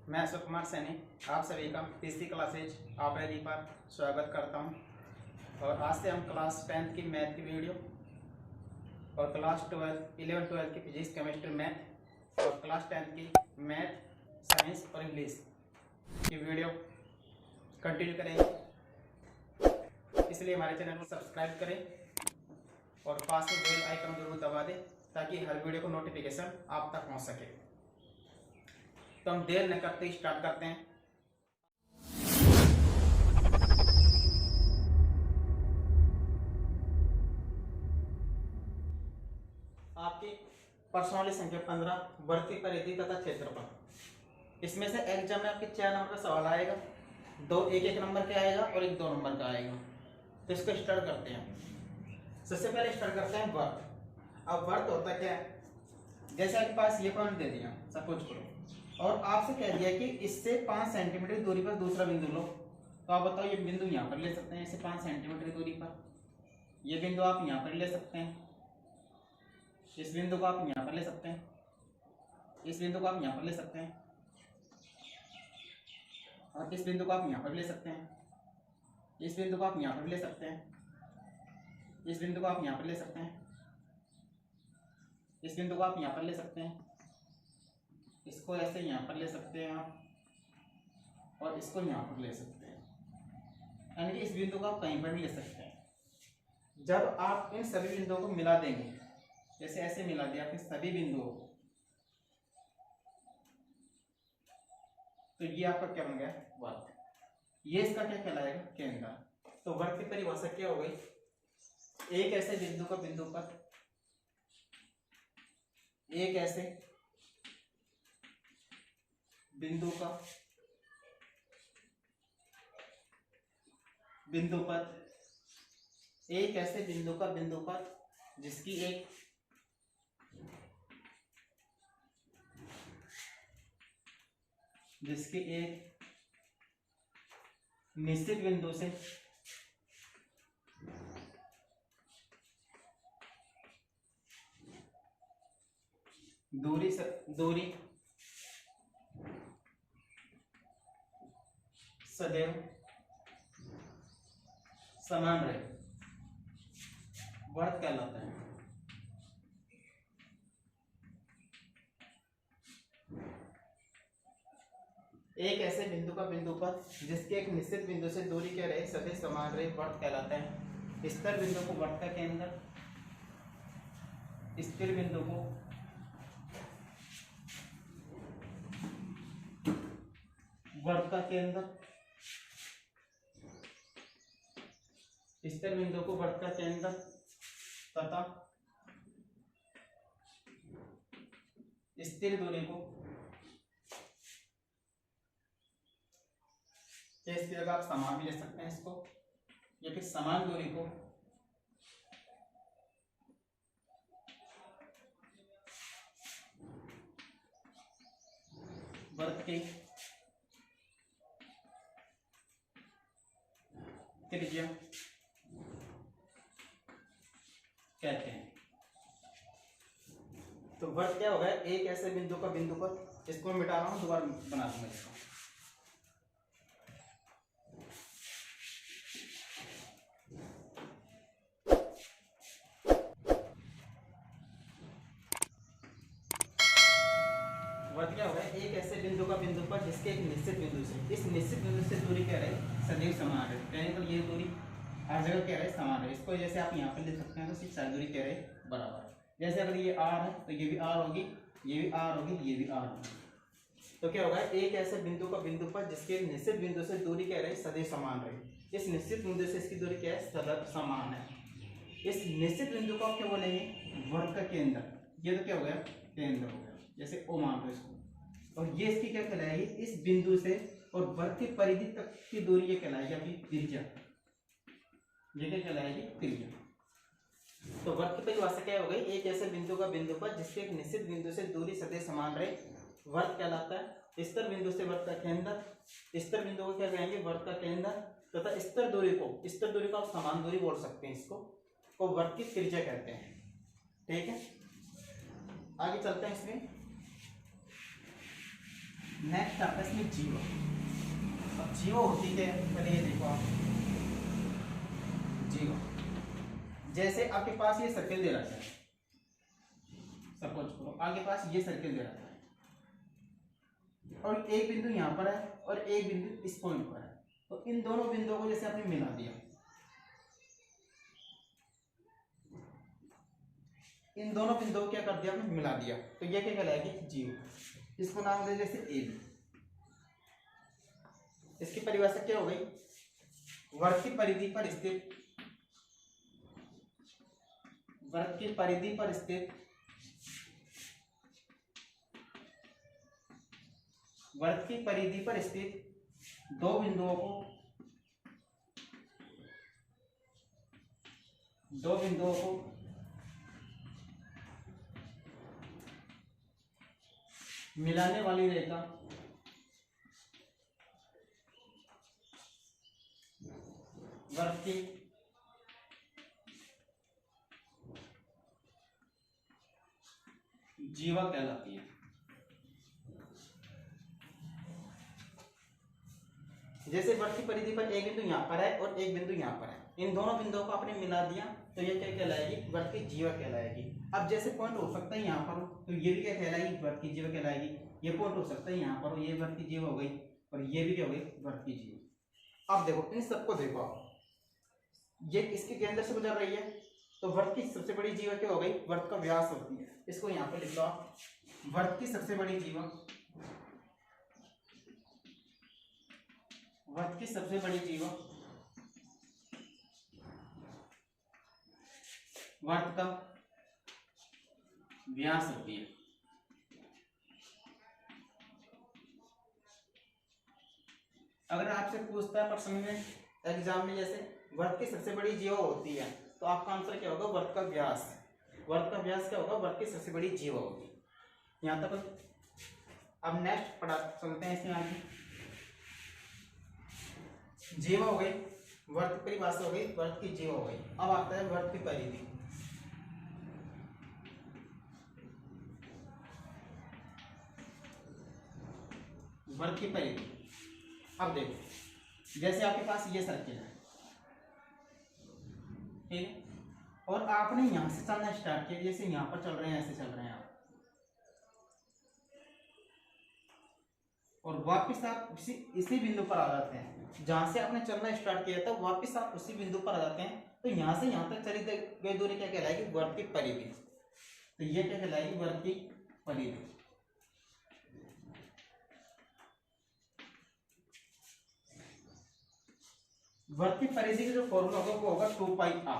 मैं अशोक कुमार सैनी आप सभी का तीसरी क्लासेज ऑपरेरी पर स्वागत करता हूं। और आज से हम क्लास 10th की मैथ की वीडियो और क्लास 11th 12th की फिजिक्स केमिस्ट्री मैथ और क्लास 10th की मैथ साइंस और इंग्लिश की वीडियो कंटिन्यू करेंगे। इसलिए हमारे चैनल को सब्सक्राइब करें और पास में बेल आइकन जरूर दबा दें ताकि हर वीडियो को नोटिफिकेशन आप तक पहुंच सके। तो हम देर न करते स्टार्ट करते हैं। आपकी प्रश्नावली संख्या 15 बढ़ती परिधि तथा क्षेत्रफल। इसमें से एग्जाम में आपके 4 नंबर का सवाल आएगा, 2 1 नंबर का आएगा और 1 2 नंबर का आएगा। तो इसको स्टार्ट करते हैं। सबसे पहले स्टार्ट करते हैं वर्त। अब वर्त होता क्या है, जैसे आपके पास ये पॉइंट दे दिया सपोज करो और आपसे कह दिया कि इससे 5 सेंटीमीटर दूरी पर दूसरा बिंदु लो। तो आप बताओ ये बिंदु यहाँ पर ले सकते हैं, इससे 5 सेंटीमीटर दूरी पर। ये बिंदु आप यहाँ पर ले सकते हैं, इस बिंदु को आप यहाँ पर ले सकते हैं, इस बिंदु को आप यहाँ पर ले सकते हैं और इस बिंदु को आप यहाँ पर ले सकते हैं, इस बिंदु को आप यहाँ पर ले सकते हैं, इस बिंदु को आप यहाँ पर ले सकते हैं, इस बिंदु को आप यहाँ पर ले सकते हैं, इसको ऐसे यहाँ पर ले सकते हैं आप और इसको यहाँ पर ले सकते हैं। यानी कि इस बिंदु को आप कहीं पर भी ले सकते हैं। जब आप इन सभी बिंदुओं को मिला देंगे, जैसे ऐसे मिला दिया आपके सभी बिंदुओं को, तो ये आपका क्या बन गया वर्त। ये इसका क्या कहलाएगा केंद्र। तो वर्त की परिभाषा क्या हो गई, एक ऐसे बिंदु का बिंदु पर, एक ऐसे बिंदु का बिंदु पर, एक ऐसे बिंदु का बिंदु पर जिसकी एक निश्चित बिंदु से दूरी सदैव समान रहे, वर्त कहलाता है। एक ऐसे बिंदु का बिंदु पर जिसके एक निश्चित बिंदु से दूरी क्या रहे सदैव समान रहे, वर्त कहलाता है। स्थिर बिंदु को वर्त का केंद्र, स्थिर बिंदु को वर्त का केंद्र, स्थिर बिंदु को वर्त का केंद्र तथा स्थिर दूरी को इसकी जगह आप समान भी ले सकते हैं इसको, या फिर समान दूरी को वर्त के त्रिज्या कहते हैं। तो वर्त क्या होगा, एक ऐसे बिंदु का बिंदु पर, इसको मैं मिटा रहा हूं, दोबारा बना दूंगा इसको। वर्त क्या होगा, एक ऐसे बिंदु का बिंदु पर जिसके एक निश्चित बिंदु से, इस निश्चित बिंदु से दूरी क्या रहे सदैव समान रहे। कहने तो ये दूरी हर जगह क्या रहे समान रहे। इसको जैसे आप यहाँ पर लिख सकते हैं तो सिर्फ सारी दूरी क्या रहे बराबर। जैसे अगर ये r है तो ये भी r होगी, ये भी r होगी, ये भी r होगी। तो क्या होगा, एक ऐसे बिंदु का बिंदु पर जिसके निश्चित बिंदु से दूरी क्या रहे सदैव समान रहे। इस निश्चित बिंदु से इसकी दूरी क्या है सदैव समान है। इस निश्चित बिंदु को आप क्या बोलेंगे वर्त का केंद्र। ये तो क्या हो गया केंद्र हो गया, जैसे ओ मान लो इसको। और ये इसकी क्या कहलाएगी, इस बिंदु से और वर्त की परिधि तक की दूरी ये कहलाएगी आपकी त्रिज्या। ये क्या कहलाएगी त्रिज्या। तो वर्त की परिभाषा क्या हो गई, एक ऐसे बिंदु का बिंदु पर जिसके एक निश्चित बिंदु से दूरी सदैव समान रहे, वर्त कहलाता है। स्थिर बिंदु से वर्त का केंद्र, स्थिर बिंदु को क्या कहेंगे वर्त का केंद्र तथा स्थिर दूरी को आप समान दूरी बोल सकते हैं, इसको को वर्त की त्रिज्या कहते हैं। ठीक है, आगे चलते हैं। इसमें नेक्स्ट आता है इसमें जीवा। अब जीवा होती है, पहले ये देखो आप, जीवा जैसे आपके पास ये सर्कल दे रखा है, सपोज करो आपके पास ये सर्कल दे रखा है और एक बिंदु यहाँ पर है और एक बिंदु इस पॉइंट पर है, तो इन दोनों बिंदुओं को जैसे आपने मिला दिया, इन दोनों बिंदुओं को क्या कर दिया आपने, मिला दिया, तो ये क्या कहलाएगी, जीवा। इसको नाम दे जैसे ए बी। इसकी परिभाषा क्या हो गई, वर्ग की परिधि पर स्थित, वर्ग की परिधि पर स्थित, वर्ग की परिधि पर स्थित दो बिंदुओं को, दो बिंदुओं को मिलाने वाली रेखा वर्ग की जीवा कहलाती है। जैसे वर्ग की परिधि पर एक बिंदु यहाँ पर है और एक बिंदु यहाँ पर है, इन दोनों बिंदुओं को आपने मिला दिया तो ये क्या कहलाएगी, वर्ग की जीवा कहलाएगी। अब जैसे पॉइंट हो सकता है यहाँ पर हो तो ये भी क्या कहलाएगी, वर्ग की जीवा कहलाएगी। ये पॉइंट हो सकता है यहाँ पर हो, ये वर्ग की जीवा हो गई और ये भी क्या हो गई, वर्ग की जीवा। अब देखो इन सबको देखो आप, ये इसके केंद्र से गुजर रही है तो वर्ग की सबसे बड़ी जीवा क्या हो गई, वर्ग का व्यास होती है। इसको यहाँ पर लिख लो आप, वर्ग की सबसे बड़ी जीवा, वर्ग की सबसे बड़ी जीवा वर्ग का व्यास होती है। अगर आपसे पूछता है प्रश्न में, एग्जाम में, जैसे वर्ग की सबसे बड़ी जीवा होती है तो आपका आंसर क्या होगा, वर्ग का व्यास। वर्ग का व्यास क्या होगा, वर्ग की सबसे बड़ी जीवा होगी। यहाँ तक। अब नेक्स्ट पढ़ा चलते हैं इसमें आगे। जीवा हो गई, वर्ग की परिभाषा हो गई, वर्ग की जीवा हो गई। अब आता है वर्ग की परिधि। वर्ग की परिधि, अब देखो जैसे आपके पास ये सर्किल है, ठीक है, और आपने यहां से चलना स्टार्ट किया, जैसे यहां पर चल रहे हैं ऐसे चल रहे हैं आप, और वापस आप इसी बिंदु पर आ जाते हैं जहां से आपने चलना स्टार्ट किया था, वापस आप उसी बिंदु पर आ जाते हैं, तो यहां से यहां तक चली गई दूरी क्या कहलाएगी, वर्ग की परिधि। तो ये क्या कहलाएगी, वर्ग की परिधि। वर्ग की परिधि का जो फॉर्मूला होगा वो होगा 2πr।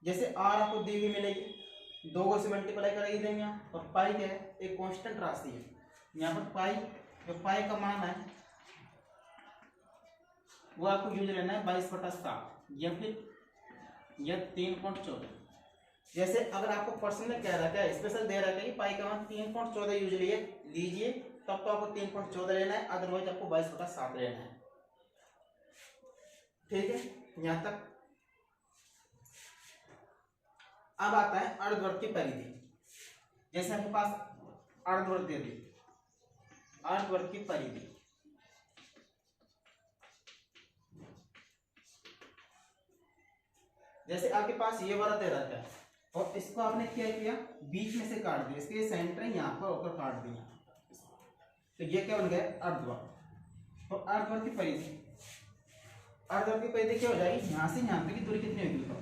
जैसे r आपको दी हुई मिलेगी, दो को से मल्टीप्लाई कर देंगे, और पाई क्या है, एक कांस्टेंट राशि है। यहाँ पर पाई, जो पाई का मान है वो आपको यूज लेना है 22/7 या फिर यह 3.14। जैसे अगर आपको पर्सन में कह रहा है, स्पेशल दे रहा है कि पाई का मान 3.14 यूज लीजिए, तब तो आपको 3.14 लेना है, अदरवाइज आपको 22/7 लेना है। ठीक है, यहां तक। अब आता है अर्धवर्ग की परिधि। जैसे आपके पास अर्धवर्ग दे दी, अर्धवर्ग की परिधि, जैसे आपके पास ये वाला दे रखा है और इसको आपने क्या किया, बीच में से काट दिया, इसके सेंटर यहाँ पर होकर काट दिया, तो ये क्या बन गया, अर्धवर्ग। तो अर्धवर्ग की परिधि, अर्धवर्ग की परिधि क्या हो जाएगी, यहां से यहां तक की दूरी कितनी होगी, तो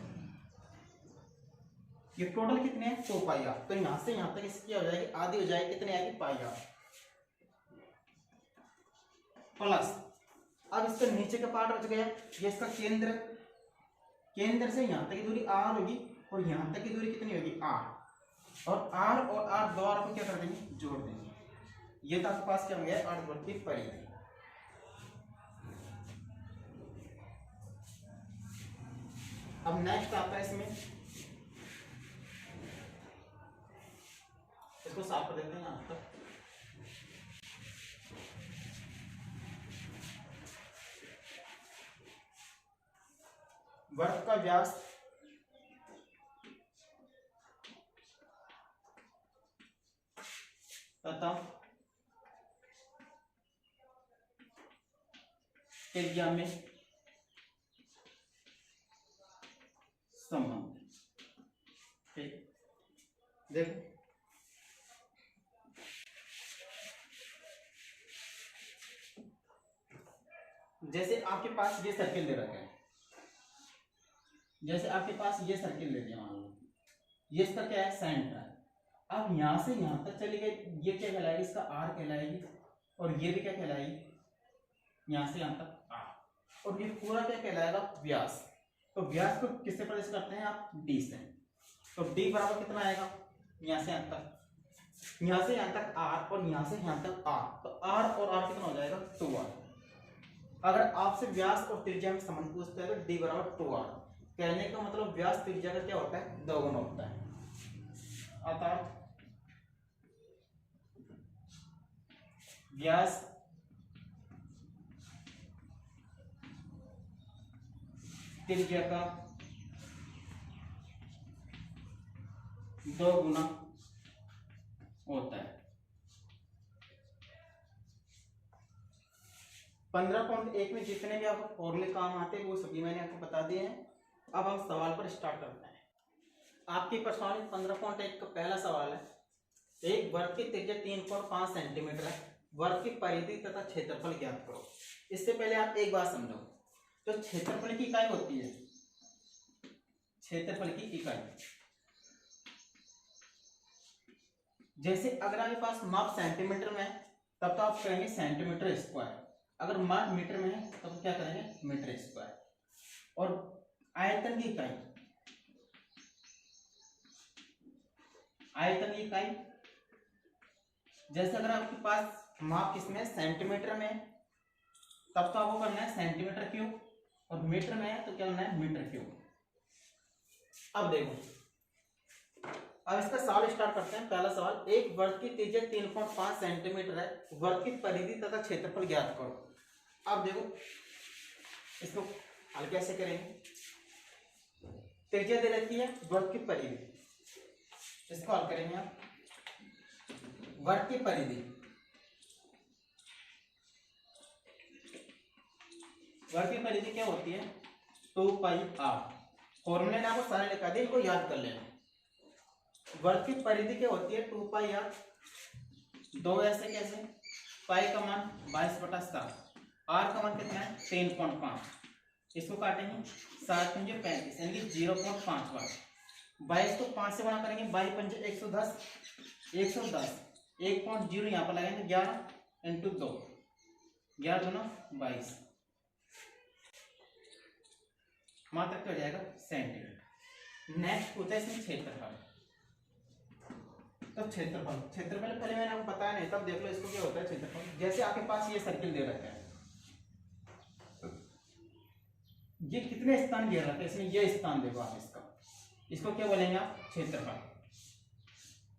ये टोटल कितने हैं, 2πr। तो यहां से यहां तक इसकी हो जाएगी, आधी हो जाएगी, कितनी आएगी, πr प्लस। अब इसका नीचे का पार्ट बच गया, ये इसका केंद्र, केंद्र से यहां तक की दूरी r होगी और यहां तक की दूरी कितनी होगी, r, और r दोबारा को क्या कर देंगे, जोड़ देंगे। ये तो आपके पास क्या हो गया, अर्धवर्ग की परिधि। अब नेक्स्ट आता है इसमें, इसको साफ कर देते हैं यहाँ तक। वर्ग का व्यास तथा त्रिज्या में संबंध। ठीक, देखो जैसे आपके पास ये सर्किल दे रखा है, जैसे आपके पास ये सर्किल दे दिया, मान लो ये इसका क्या है, सेंटर है। अब यहां से यहां तक चली गई, ये क्या कहलाएगी, इसका आर कहलाएगी, और ये भी क्या कहलाएगी, यहां से यहां तक आर, और ये पूरा क्या कहलाएगा, व्यास। तो व्यास को किससे प्रवेश करते हैं आप, डी से। तो डी बराबर कितना आएगा, यहां से यहां तक, यहां से यहां तक आर, और यहां से यहां तक आर, तो आर और आर कितना हो जाएगा, 2r। अगर आपसे व्यास और त्रिज्या में संबंध पूछता है तो डी बराबर 2r। कहने का मतलब व्यास त्रिज्या का क्या होता है, दोगुना होता है। अर्थात व्यास त्रिज्या का 2 गुना होता है। 15.1 में जितने भी आपको फॉर्मूले काम आते हैं वो सभी मैंने आपको बता दिए हैं। अब हम सवाल पर स्टार्ट करते हैं। आपकी प्रश्नावली 15.1 का पहला सवाल है, एक वर्ग की त्रिज्या 3.5 सेंटीमीटर है, वर्ग की परिधि तथा क्षेत्रफल ज्ञात करो। इससे पहले आप एक बात समझो, तो क्षेत्रफल की इकाई होती है, क्षेत्रफल की इकाई, जैसे अगर आपके पास माप सेंटीमीटर में है तब तो आप कहेंगे सेंटीमीटर स्क्वायर, अगर माप मीटर में है तब क्या करेंगे, मीटर स्क्वायर। और आयतन की इकाई, आयतन की इकाई जैसे अगर आपके पास माप किसमें, सेंटीमीटर में, तब तो आपको करना है सेंटीमीटर क्यूब, और मीटर में है तो क्या करना है, मीटर क्यूब। अब देखो, अब इसका सवाल स्टार्ट करते हैं। पहला सवाल, एक वर्ग की त्रिज्या 3.5 सेंटीमीटर है, वर्ग की परिधि तथा क्षेत्रफल ज्ञात करो। अब देखो इसको हल कैसे करेंगे, त्रिज्या दे रखी है, वर्ग की परिधि, इसको हल करेंगे आप। वर्ग की परिधि, वर्ग की परिधि क्या होती है, 2πr। फॉर्मूले ने आपको सारे लिखा दिए, इनको याद कर लेना। वर्ग की परिधि क्या होती है, 2πr। 2 ऐसे कैसे, पाई का मान 22/7, आर का मान कितना है, 3.5, इसको काटेंगे 7 पंजे 35 यानी कि 0.5 बार। 22 को 5 से गुणा करेंगे, 22 पंजे 110, 110, 1.0 यहाँ पर लगाएंगे, 11 इंटू 2, 11 दूना 22, मात्र क्या हो जाएगा, सेंटीमीटर। नेक्स्ट होता है इसमें क्षेत्रफल। तो क्षेत्रफल, क्षेत्रफल पहले मैंने आपको बताया नहीं, तब देख लो इसको क्या होता है क्षेत्रफल। जैसे आपके पास ये सर्किल दे रखा है, ये कितने स्थान घेर रखा है, इसमें ये स्थान देखो आप, इसको क्या बोलेंगे आप, क्षेत्रफल।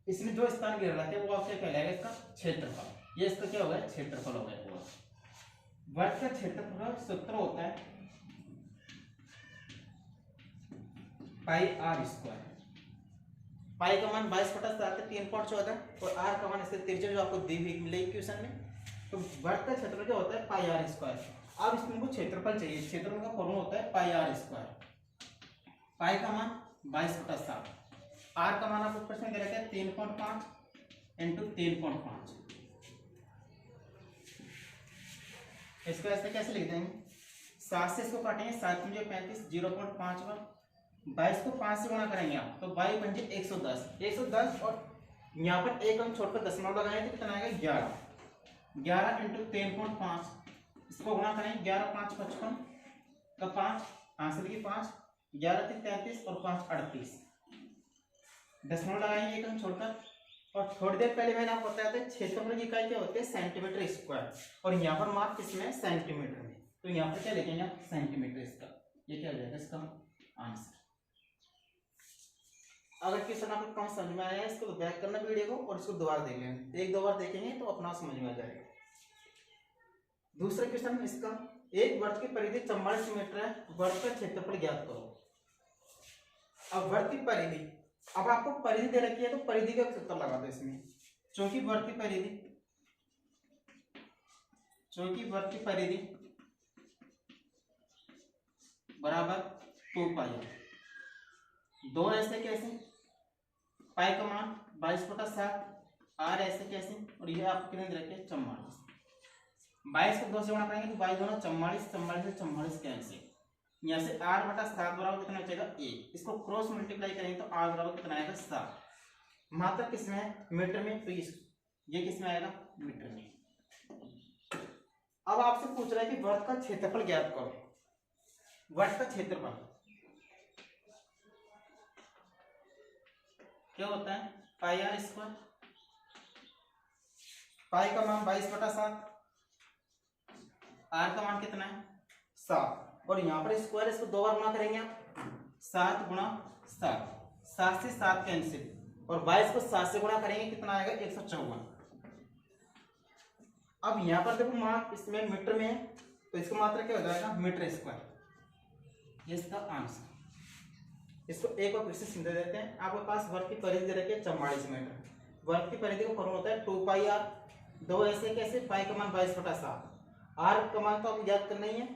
इसमें जो स्थान घेर रखा है वो आप क्या कहलाएगा, इसका क्षेत्रफल। ये इसका क्या होगा, क्षेत्रफल हो गया। वर्ग का क्षेत्रफल सूत्र होता है πr²। पाई का मान 22/7 है, 3.14, और आर का मान इससे त्रिज्या जो आपको दी हुई मिलेगी क्वेश्चन में। तो वर्ग का क्षेत्रफल क्या होता है, πr²। अब इसमें को क्षेत्रफल चाहिए, क्षेत्रफल का फॉर्मूला होता है πr²। पाई का मान 22/7, आर का मान आपको प्रश्न दे रखा है 3.5 इंटू 3.5। इसको ऐसे कैसे लिख देंगे, 7 से इसको काटेंगे, 7 पंजे 35, 0.5 बार, 22 को 5 से गुणा करेंगे आप तो 22 पंजे 110, 110, और यहाँ पर एक अंक छोड़कर दशमलव लगाएंगे तो कितना आएगा, 11, 11 इंटू 3.5, इसको गुणा करेंगे, 11 5 55 का 5, हासिल की 5, 11 3 33 और 5 38, दशमलव लगाएंगे एक अंक छोड़कर। और थोड़ी देर पहले मैंने आपको बताया था क्षेत्रफल की इकाई क्या होती है, सेंटीमीटर स्क्वायर, और यहाँ पर माप किसमें, सेंटीमीटर में, तो यहाँ पर क्या लिखेंगे आप, सेंटीमीटर। इसका ये क्या हो जाएगा, इसका आंसर। अगर क्वेश्चन आपको कम समझ में आया है, इसको बैक करना वीडियो को और इसको दोबारा देख लेना, 1-2 बार देखेंगे तो अपना समझ में आ जाएगा। दूसरा क्वेश्चन इसका, एक वर्ग की परिधि 44 मीटर है, वर्ग का क्षेत्रफल ज्ञात करो। अब वर्ग की परिधि, अब आपको परिधि दे रखी है तो परिधि का सूत्र लगा दो इसमें, चूंकि वर्ग की परिधि बराबर 2 पाई, दो ऐसे कैसे, पाई का मान 22/7, आर ऐसे कैसे, और ये आपको कितने दे रखे 44। 22 को 2 से गुणा करेंगे तो 22 गुना 44, 44 से 44 कैंसिल, यहाँ से r/7 बराबर कितना बचेगा 1। इसको क्रॉस मल्टीप्लाई करेंगे तो r बराबर कितना आएगा 7। मात्रा किसमें है, मीटर में, तो ये किसमें आएगा, मीटर में। अब आपसे पूछ रहा है कि वर्ग का क्षेत्रफल ज्ञात करो। वर्ग का क्षेत्रफल क्या होता है, पाई आर स्क्वायर, पाई का मान 22/7, आर का मान कितना है 7, और यहाँ पर स्क्वायर, इसको 2 बार गुणा करेंगे आप, 7 गुणा 7, 7 से 7 कैंसिल, और 22 को 7 से गुणा करेंगे कितना आएगा 154। अब यहाँ पर देखो मान इसमें मीटर में है तो इसका मात्रा क्या हो जाएगा मीटर स्क्वायर, ये इसका आंसर। इसको एक बार फिर से समझा देते हैं। आपके पास वर्ग की परिधि दे रखी है 44 मीटर, वर्ग की परिधि का फॉर्मूला होता है 2 पाई आर, दो ऐसे कैसे, पाई का मान 22/7, आर का मान तो आपको याद करना ही है,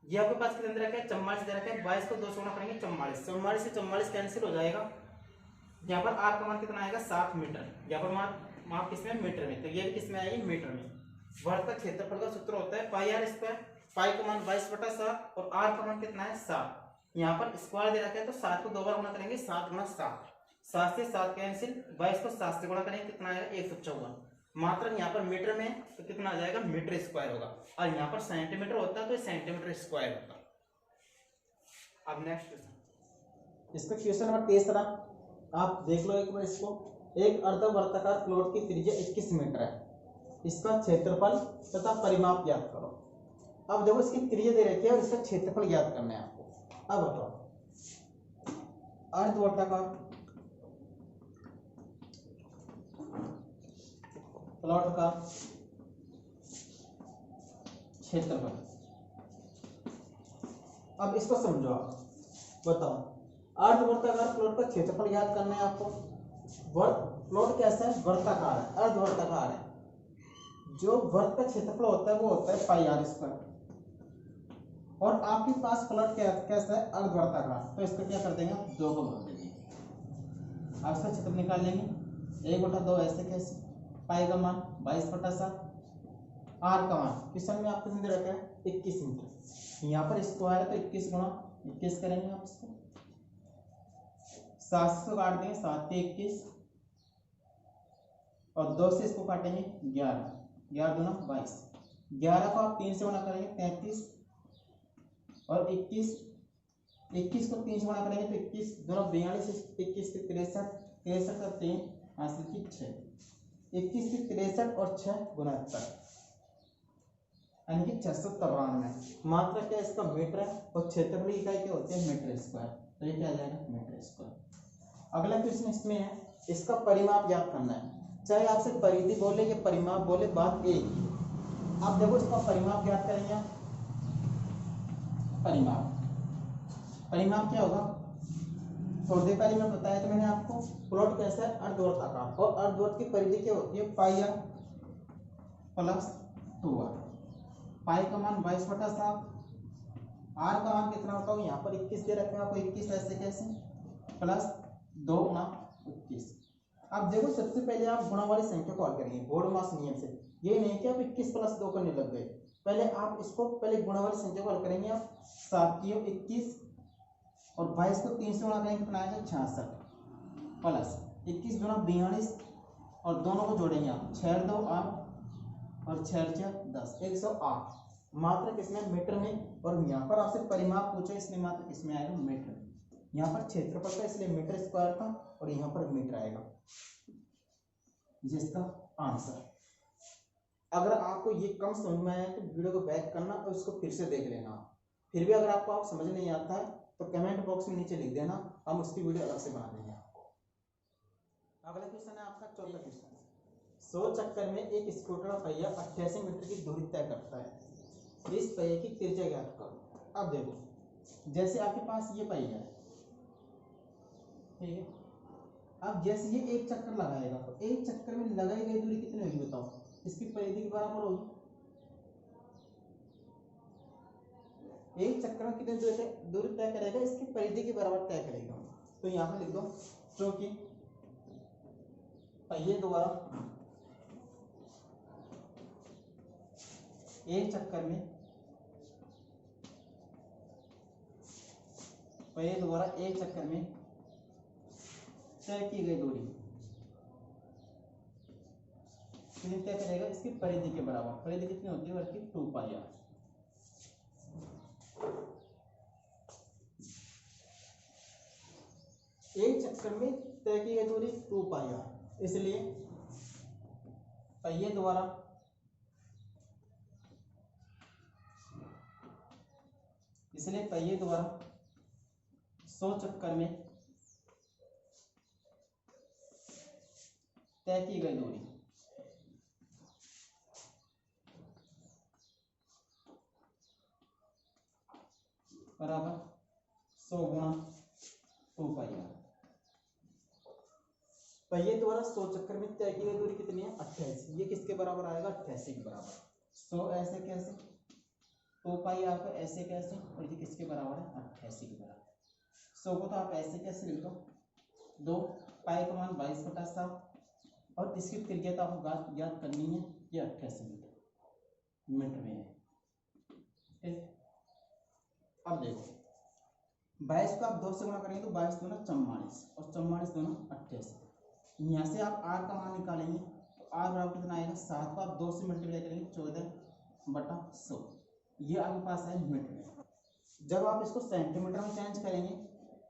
ये आपके पास कितने दे रखा है 44 दे रखा है, 22 को 2 से गुणा करेंगे 44, 44 से 44 कैंसिल हो जाएगा, यहाँ पर आर का मान कितना आएगा 7 मीटर, यहाँ पर माप किसमें मीटर में, तो ये भी किसमें आएगी मीटर में। वर्ग का क्षेत्रफल का सूत्र होता है पाई आर स्क्वायर, पाई का मान 22/7 और आर का मान कितना है 7, यहाँ पर स्क्वायर दे रखा है तो 7 को 2 बार गुणा करेंगे, 7 गुणा 7, 7 से 7 कैंसिल, 22 को 7 से गुणा करेंगे कितना आएगा 154। मात्रा यहाँ पर मीटर में तो कितना आ जाएगा मीटर स्क्वायर होगा, और यहाँ पर सेंटीमीटर होता है तो सेंटीमीटर स्क्वायर होगा। अब नेक्स्ट क्वेश्चन, इसका क्वेश्चन नंबर 13 आप देख लो एक बार इसको। एक अर्धवर्ताकार प्लॉट की त्रिज्या 21 मीटर है, इसका क्षेत्रफल तथा परिमाप ज्ञात करो। अब देखो इसकी त्रिज्या दे रखी है और इसका क्षेत्रफल ज्ञात करना है आपको। अब बताओ, अर्धवर्ताकार प्लॉट का क्षेत्रफल, अब इसको समझो आप, बताओ अर्धवर्ताकार प्लॉट का क्षेत्रफल ज्ञात करना है आपको। प्लॉट कैसा है, वर्ताकार है, अर्धवर्ताकार है, जो वर्ग का क्षेत्रफल होता है वो होता है पाई आर स्क्वायर, और आपके पास प्लॉट कैसा है अर्धवर्ताकार, तो इसका क्या कर देंगे 2 को बोल देंगे, आप इसका क्षेत्रफल निकाल लेंगे 1/2 ऐसे कैसे, पाई का मान 22/7, आर का मान क्वेश्चन में आपको दे रखा है 21 मीटर, यहाँ पर स्क्वायर है तो 21 गुणा 21 करेंगे आप इसको, 7 से काट देंगे 7 के 21, और 2 से इसको काटेंगे 11, 11 दूना 22, 11 को आप 3 से गुणा करेंगे 33, और 21 को 3 से गुणा करेंगे तो 21 दोनों 42, 21 के 63, 63 का 3 हासिल की 6, 21 की 63 और 6 69, यानी कि 693। मात्रा क्या इसका मीटर है, और क्षेत्रफल की इकाई क्या होती है मीटर स्क्वायर, तो ये क्या आ जाएगा मीटर स्क्वायर। अगला क्वेश्चन इसमें है, इसका परिमाप ज्ञात करना है, चाहे आपसे परिधि बोले या परिमाप बोले बात एक ही। आप देखो इसका परिमाप ज्ञात करेंगे आप, परिमाप क्या होगा, थोड़ी देर पहले मैं बताया तो मैंने आपको, प्लॉट कैसा है अर्धवर्ताकार, और अर्धवर्त की परिधि क्या होती है पाई आर प्लस 2r, पाई का मान 22/7, आर का मान कितना होता है यहाँ पर 21 दे रखे हैं आपको, 21 ऐसे कैसे प्लस 2 गुणा 21। अब देखो सबसे पहले आप गुणा वाली संख्या को हल करेंगे बोर्डमास नियम से, ये नहीं कि आप 21 + 2 करने लग गए, पहले आप इसको पहले गुणा वाली संख्या को हल करेंगे आप, 7 की 21 और 22 को 3 से गुणा करेंगे कितना आएगा 66, प्लस 21 दूना 42, और दोनों को जोड़ेंगे आप 6 2 8 और 6 4 10, 108। मात्रा किसमें मीटर में, और यहाँ पर आपसे परिमाप पूछे इसलिए मात्रा किसमें आएगा मीटर में। यहाँ पर क्षेत्रफल था इसलिए मीटर स्क्वायर था, और यहाँ पर मीटर आएगा, जिसका आंसर। अगर आपको ये कम समझ में आया तो वीडियो को बैक करना और इसको फिर से देख लेना। फिर भी अगर आपको आप समझ नहीं आता है तो कमेंट बॉक्स में नीचे लिख देना, हम उसकी वीडियो अलग से बना देंगे आपको। अगला क्वेश्चन है आपका चौथा क्वेश्चन, 100 चक्कर में एक स्कूटर का पहिया 88 मीटर की दूरी तय करता है, इस पहिए की त्रिज्या ज्ञात करो। अब देखो जैसे आपके पास ये पहिया है, ठीक है, अब जैसे ये एक चक्कर लगाएगा तो एक चक्कर में लगाई गई दूरी कितनी होगी बताओ, इसकी परिधि के बराबर होगी। एक चक्कर में कितनी दूरी तय करेगा, इसकी परिधि के बराबर तय करेगा। तो यहाँ पे लिख दो, क्योंकि पहिए द्वारा एक चक्कर में पहिए द्वारा एक चक्कर में तय की गई दूरी कितनी तय करेगा, इसकी परिधि के बराबर। परिधि कितनी होती है, वर्ग 2 पाई आर। एक चक्कर में तय की गई दूरी 2 पाई आर, इसलिए पहिए द्वारा इसलिए पहिए द्वारा 100 चक्कर में तय की गई दूरी बराबर 100 गुणा 2 पाई आर। पहिए द्वारा 100 चक्कर में तय की गई दूरी कितनी है, 88। ये किसके बराबर आएगा, 88 के बराबर। 100 ऐसे कैसे, 2 पाई आर को ऐसे कैसे, और ये किसके बराबर है, 88 के बराबर। 100 को तो आप ऐसे कैसे लिख दो, 2 पाई का मान 22/7 और इसकी त्रिज्या तो आपको याद करनी है, ये 88 मीटर में है। ठीक, अब देखो 22 को आप 2 से गुणा करेंगे तो 22 दूना 44 और 44 दूना 88। यहाँ से आप आर का मान निकालेंगे तो आर बराबर कितना आएगा, 7 को आप 2 से मल्टीप्लाई करेंगे 14/100। ये आपके पास है मीटर में। जब आप इसको सेंटीमीटर में चेंज करेंगे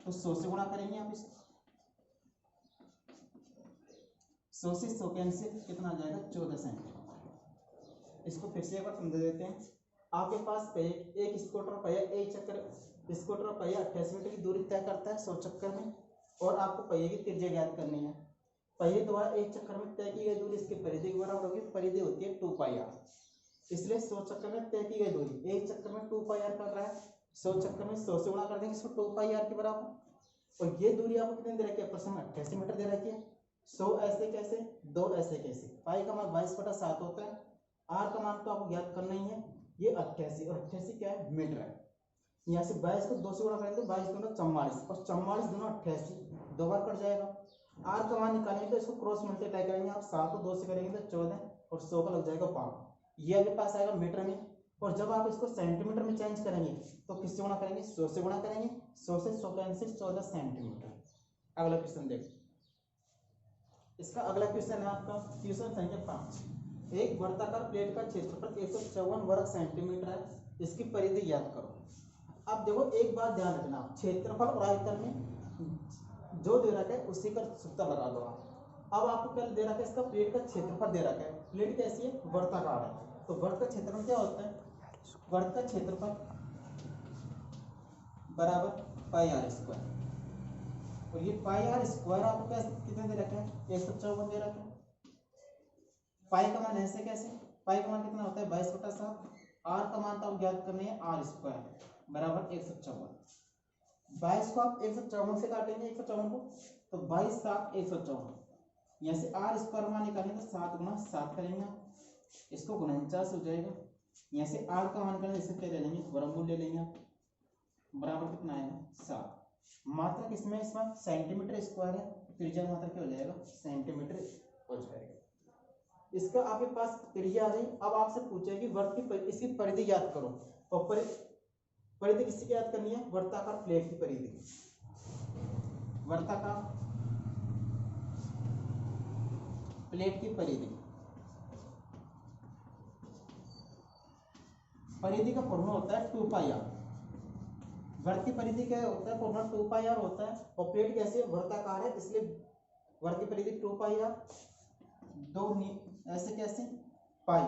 तो 100 से गुणा करेंगे आप इसको, 100 से 100 कैंसिल, कितना आ जाएगा 14 सेंटीमीटर। इसको फिर से एक बार समझा देते हैं। आपके पास एक स्कूटर पहिया एक चक्कर स्कूटर पहिया 88 मीटर की दूरी तय करता है 100 चक्कर में, और आपको पहिए की त्रिज्या ज्ञात करनी है। पहिए द्वारा एक चक्कर में तय की गई दूरी इसकी परिधि के बराबर होगी। परिधि होती है 2 पाई आर, इसलिए 100 चक्कर में तय की गई दूरी, एक चक्कर में 2 पाई आर कर रहा है, 100 चक्कर में 100 से गुणा कर देंगे इसको 2 पाई आर के बराबर। और ये दूरी आपको कितनी दे रखी है, प्रश्न में 88 मीटर दे रखी है। 100 ऐसे कैसे, 2 ऐसे कैसे, पाई का मान 22/7 होता है, आर का मान तो आपको ज्ञात करना ही है, ये 88 और 88 क्या है, मीटर है। यहाँ से 22 को 2 से गुणा करेंगे तो 22 दूना 44 और 44 दूना 88, 2 बार कट जाएगा। आर का मान निकालेंगे तो इसको क्रॉस मल्टीप्लाई करेंगे आप, 7 को 2 से करेंगे तो 14 और 100 का लग जाएगा 5। ये आपके पास आएगा मीटर में। और जब आप इसको सेंटीमीटर में चेंज करेंगे तो किससे गुणा करेंगे, 100 से गुणा करेंगे, 100 से 100 कैंसिल, 14 सेंटीमीटर। अगला क्वेश्चन देखो, इसका अगला क्वेश्चन है आपका क्वेश्चन संख्या 5। एक वर्ताकार प्लेट का क्षेत्रफल 154 वर्ग सेंटीमीटर है, इसकी परिधि ज्ञात करो। अब देखो एक बात ध्यान रखना, क्षेत्रफल और आयतन में जो दे रखा है उसी का सूत्र लगा दो आप। अब आपको क्या दे रखा है, इसका प्लेट का क्षेत्रफल दे रखा है। प्लेट कैसी है, वर्ताकार है, तो वर्ग का क्षेत्रफल क्या होता है, वर्ग का क्षेत्रफल बराबर पाई आर स्क्वायर। और ये पाई आर स्क्वायर आपको कितने दे रखा है, 154 दे रखा है। पाई का मान ऐसे कैसे, पाई का मान कितना होता है 22/7, आर का मान तो आप ज्ञात करनी है, आर स्क्वायर बराबर 154। 22 को आप 154 से काटेंगे, 154 को, तो 22 7 154। यहाँ से आर स्क्वायर मान निकालेंगे तो 7 गुना 7 करेंगे, इसको 49 हो जाएगा। यहाँ से आर का मान करेंगे, इससे क्या ले लेंगे, वर्गमूल ले लेंगे आप, बराबर कितना आएगा 7। मात्रा किसमें, इसमें सेंटीमीटर स्क्वायर है, त्रिज्या मात्रा क्या हो जाएगा, सेंटीमीटर हो जाएगा। इसका आपके पास त्रिज्या आ गई। अब आपसे पूछेगी वर्ग की इसकी परिधि ज्ञात करो, और परिधि किसकी ज्ञात करनी है, वर्ताकार प्लेट की परिधि। वर्ताकार प्लेट की परिधि, परिधि का फॉर्मूला होता है 2 पाई आर। वर्ग की परिधि क्या होता है, फॉर्मूला 2 पाई आर होता है। और प्लेट कैसे वर्ताकार है, इसलिए वर्ग की परिधि 2 पाई आर। दो ऐसे कैसे, पाई,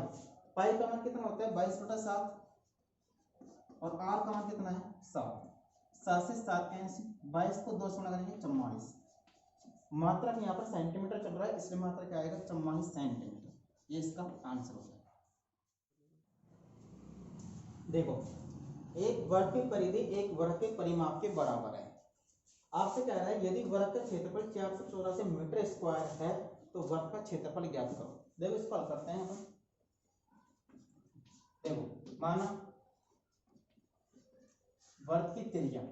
पाई का मान कितना होता है 22/7 और आर का मान कितना है 7। 7 से 7 कैंसिल, 22 को 2 से गुणा करेंगे 44। मात्रा यहाँ पर सेंटीमीटर चल रहा है, इसलिए मात्रा क्या आएगा 44 सेंटीमीटर। ये इसका आंसर होगा। देखो एक वर्ग की परिधि एक वर्ग के परिमाप के बराबर है। आपसे कह रहा है यदि वर्ग का क्षेत्रफल 484 मीटर स्क्वायर है तो वर्ग का क्षेत्रफल ज्ञात करो। देखो इसको हल करते हैं अपन। देखो माना वर्ग की त्रिज्या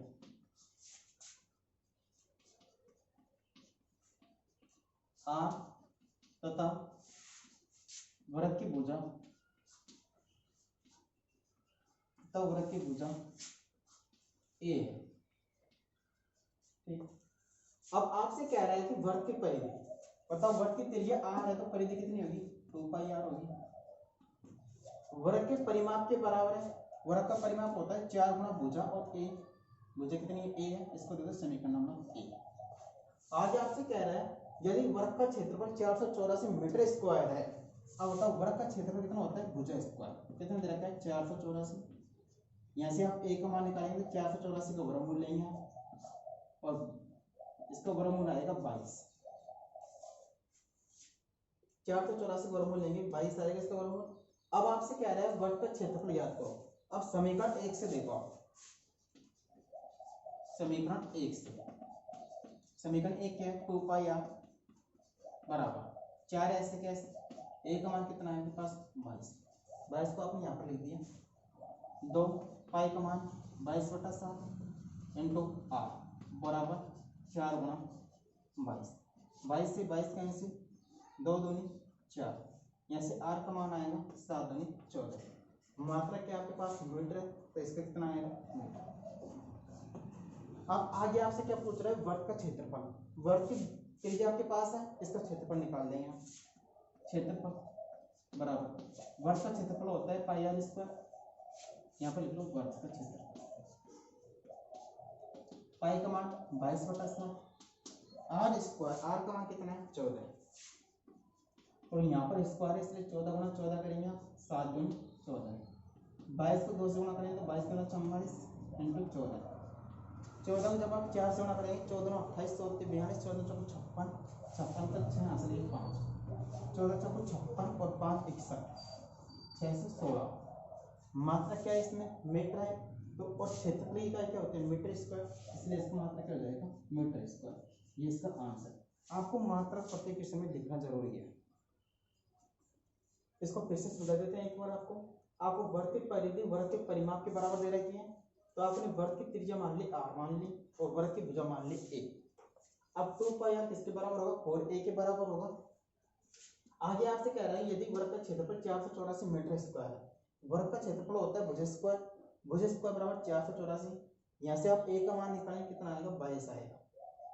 r तथा वर्ग की भुजा तथा वर्ग की भुजा a है। ठीक, अब आपसे कह रहा है कि वर्ग की परिधि बताओ। वर्ग की त्रिज्या r है तो परिधि कितनी होगी? 2 पाई r होगी। वर्ग के परिमाप के बराबर है। वर्ग का परिमाप होता है 4 गुना भुजा और a। भुजा कितनी है? a है। इसको दे दो समीकरण नंबर a। आगे आपसे कह रहा है यदि वर्ग का क्षेत्रफल 484 मीटर स्क्वायर है। अब बताओ वर्ग का क्षेत्रफल कितना होता है भुजा स्क्वायर। कितना दे रखा है? 484। यहाँ से आप a का मान निकालेंगे तो 484 का वर्गमूल लेंगे और इसका वर्गमूल आएगा 22। 484 वर्गमूल लेंगे 22 आएगा इसका वर्गमूल। अब आपसे कह रहा है वर्ग का क्षेत्रफल याद करो। अब समीकरण 1 से देखो। समीकरण 1 से समीकरण 1 क्या है? 2 पाई r बराबर 4 ऐसे कैसे? a का मान कितना है आपके पास? 22 को आपने यहाँ पर लिख दिया। 2 पाई का मान 22/7 इंटू r बराबर 4 गुना 22 से 22 कैंसिल, 2 दूनी 4। यहाँ से r का मान आएगा 7 दूनी 14। मात्रा क्या आपके पास? मीटर है तो इसका कितना आएगा? मीटर। अब आगे आपसे क्या पूछ रहा है? वर्ग का क्षेत्रफल। वर्ग की त्रिज्या आपके पास है, इसका क्षेत्रफल निकाल देंगे। क्षेत्रफल बराबर वर्ग का क्षेत्रफल होता है पाई r स्क्वायर। यहाँ पर लिख लो वर्ग का क्षेत्रफल। पाई का मान 22/7, r स्क्वायर, r का मान कितना है? 14। और यहाँ पर स्क्वायर इसलिए 14 गुना 14 करेंगे आप, 7 दूनी 14। 22 को 2 से गुणा करेंगे तो 22 गुना 44 इंटू 14। 14 में जब आप 4 से गुणा करेंगे 14 28 14 42 14 चौको 56 56 तक 6 यहाँ से लिए 5 14 चौको 56 और 5 61 6 से 16। मात्रा क्या है इसमें? मीटर है। तो और क्षेत्रफल का क्या होता है? Metre square. इसलिए इसका मात्रा क्या हो जाएगा? Metre square. ये इसका आंसर। आपको मात्रा प्रत्येक विषय में लिखना जरूरी है। इसको फिर से सुझा देते हैं एक बार। आपको वर्ग की परिधि वर्ग के परिमाप के बराबर दे रखी है तो आपने वर्ग की त्रिज्या मान ली r मान ली और वर्ग की भुजा मान ली a। अब 2 पाई r किसके बराबर होगा? 4a के बराबर होगा। आगे आपसे कह रहा है यदि वर्ग का क्षेत्रफल 484 मीटर स्क्वायर है। वर्ग का क्षेत्रफल होता है भुजा स्क्वायर। भुजा स्क्वायर बराबर 484। यहाँ से आप a का मान निकालेंगे कितना आएगा? 22 आएगा।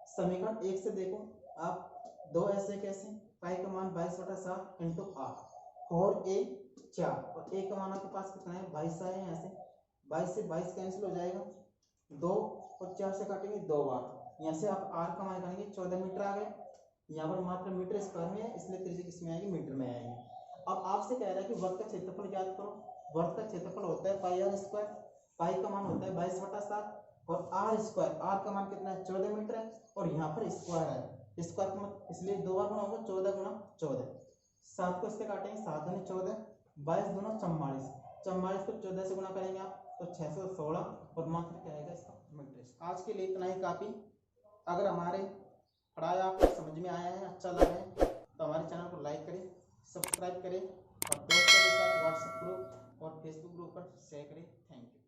समीकरण 1 से देखो आप। 2 ऐसे कैसे? पाई का मान 22/7 इंटू r और a 4 और a का मान आपके पास कितना है? 22 आया। यहाँ से 22 से 22 कैंसिल हो जाएगा। 2 और 4 से काटेंगे 2 बार। यहाँ से आप r का मान निकालेंगे 14 मीटर आ गए। यहाँ पर मात्र मीटर स्क्वायर में है इसलिए त्रिज्या किसमें आएगी? मीटर में आएगी। अब आपसे कह रहा है कि वर्ग का क्षेत्रफल ज्ञात करो। वर्ग का क्षेत्रफल होता है पाई r स्क्वायर। पाई का मान होता है 22/7 और r स्क्वायर, r का मान कितना है? 14 मीटर है और यहाँ पर स्क्वायर है। स्क्वायर का मतलब इसलिए 2 बार गुणा होगा। 14 गुणा 14। 7 को इससे काटेंगे 7 दूनी 14, 22 दूना 44। 44 को 14 से गुणा करेंगे आप तो 616 और मात्र क्या आएगा इसका? मीटर। आज के लिए इतना ही काफी। अगर हमारे पढ़ाई आपको समझ में आया है, अच्छा लगा है तो हमारे चैनल को लाइक करें, सब्सक्राइब करें और दोस्तों के साथ व्हाट्सएप ग्रुप और फेसबुक ग्रुप पर शेयर करें। Thank you.